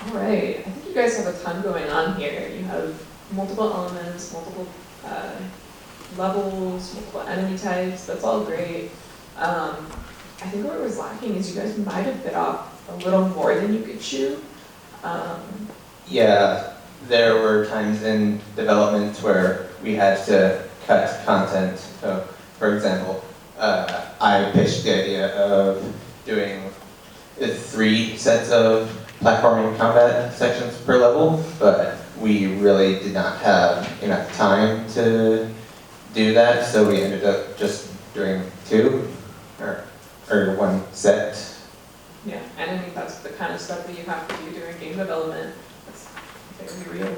All right, I think you guys have a ton going on here. You have multiple elements, multiple levels, multiple enemy types. That's all great. I think what was lacking is you guys might have bit off a little more than you could chew. Yeah, there were times in development where we had to cut content. So, for example, I pitched the idea of doing 3 sets of platforming combat sections per level, but we really did not have enough time to do that, so we ended up just doing 2 or 1 set. Yeah, and I think that's the kind of stuff that you have to do during game development. That's very real.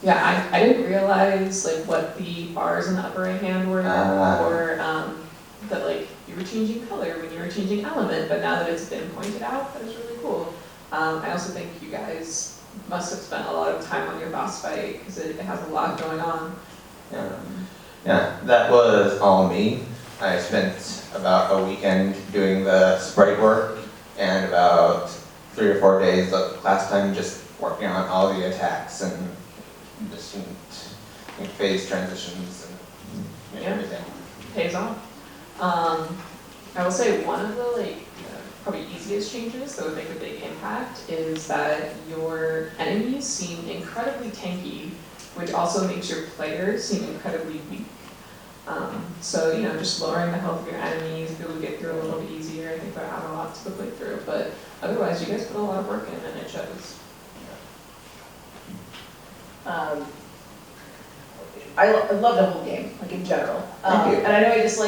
Yeah, I didn't realize like what the bars in the upper right hand were, or that like you were changing color when you were changing element, but now that it's been pointed out, that is really cool. I also think you guys must have spent a lot of time on your boss fight, because it has a lot going on. Yeah, that was all me. I spent about a weekend doing the sprite work and about 3 or 4 days of class time just working on all the attacks and different phase transitions and everything. Pays off. I will say one of the probably easiest changes that would make a big impact is that your enemies seem incredibly tanky, which also makes your players seem incredibly weak. So, just lowering the health of your enemies, be able to get through a little bit easier. I think that add a lot to the playthrough, but otherwise you guys put a lot of work in and it shows. I love the whole game, like in general. Thank you. And I know I just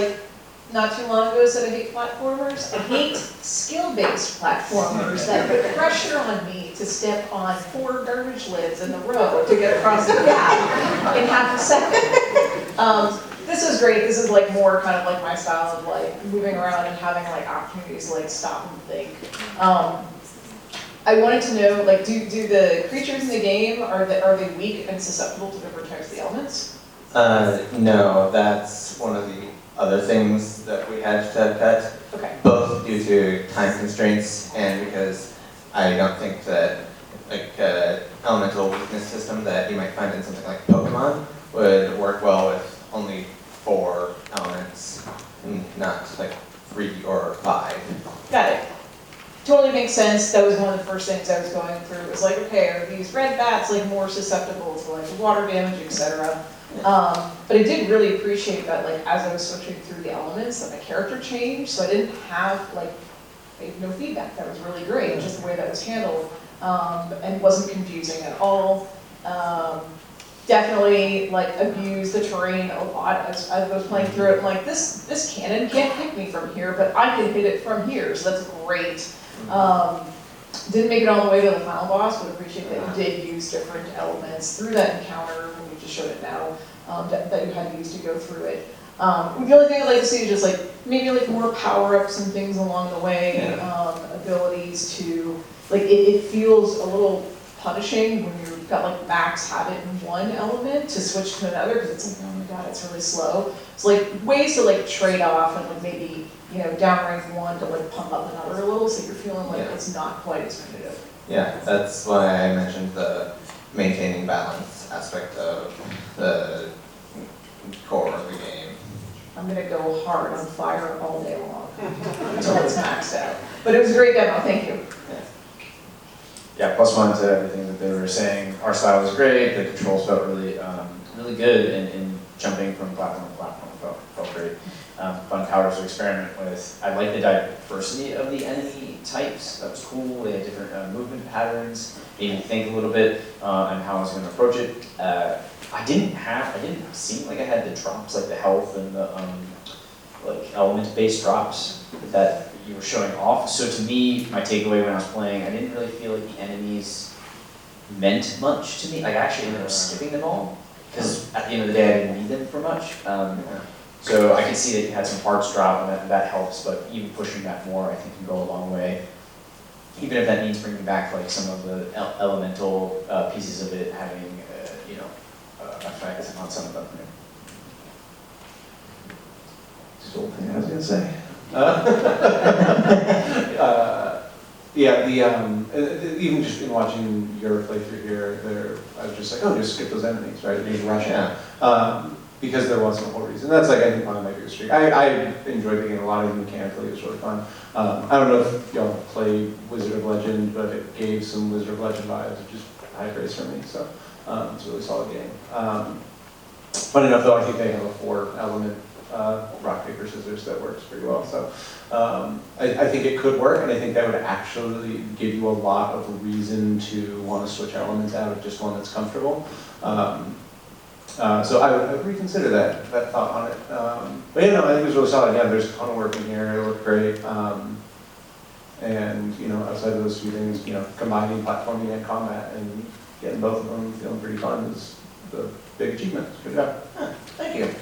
not too long ago said I hate platformers. I hate skill-based platformers that put pressure on me to step on 4 garbage lids in a row to get across the gap in half a second. This is great. This is more kind of my style of moving around and having opportunities to stop and think. I wanted to know, do the creatures in the game, are they weak and susceptible to different types of the elements? No, that's one of the other things that we had to cut. Okay. Both due to time constraints and because I don't think that elemental weakness system that you might find in something like Pokemon would work well with only 4 elements, and not 3 or 5. Got it. Totally makes sense. That was one of the first things I was going through. It was okay, are these red bats more susceptible to water damage, etc. But I did really appreciate that as I was switching through the elements that my character changed, so I didn't have no feedback. That was really great, just the way that was handled, and wasn't confusing at all. Definitely abused the terrain a lot as I was playing through it. I'm this cannon can't hit me from here, but I can hit it from here, so that's great. Didn't make it all the way to the final boss, but appreciate that you did use different elements through that encounter, when you just showed it now, that you had to use to go through it. The only thing I'd like to see is just maybe more power-ups and things along the way, abilities to, it feels a little punishing when you've got max habit in one element to switch to another, because it's oh my god, it's really slow. So ways to trade off and maybe downrank one to pump up another a little, so you're feeling it's not quite as repetitive. Yeah, that's why I mentioned the maintaining balance aspect of the core of the game. I'm gonna go hard on fire all day long until it's maxed out. But it was a great demo, thank you. Yeah, +1 to everything that they were saying. Our style was great. The controls felt really, really good, and jumping from platform to platform felt great. Fun powers to experiment with. I like the diversity of the enemy types. That was cool. They had different movement patterns. Made me think a little bit on how I was going to approach it. I didn't seem like I had the drops, the health and the element-based drops that you were showing off. So to me, my takeaway when I was playing, I didn't really feel like the enemies meant much to me. I actually ended up skipping them all, because at the end of the day, I didn't need them for much. So I can see that you had some parts drop, and that helps, but even pushing that more, I think, can go a long way. Even if that means bringing back some of the elemental pieces of it, having effect on some of them. Still thing I was gonna say. Yeah, even just in watching your playthrough here, I was just like, oh, just skip those enemies, right? Maybe rush Yeah. because there wasn't a whole reason. That's like, I think, one of my biggest streak. I enjoyed the game a lot, even mechanically, it was really fun. I don't know if y'all play Wizard of Legend, but it gave some Wizard of Legend vibes, which is high praise for me, so it's a really solid game. Funny enough, though, I think they have a 4-element rock, paper, scissors that works pretty well, so I think it could work, and I think that would actually give you a lot of reason to want to switch elements out of just one that's comfortable. So I would reconsider that thought on it. But yeah, no, I think it was really solid. Yeah, there's a ton of work in here. It looked great. And you know, outside of those two things, you know, combining platforming and combat and getting both of them feeling pretty fun is the big achievement. Good job. Thank you.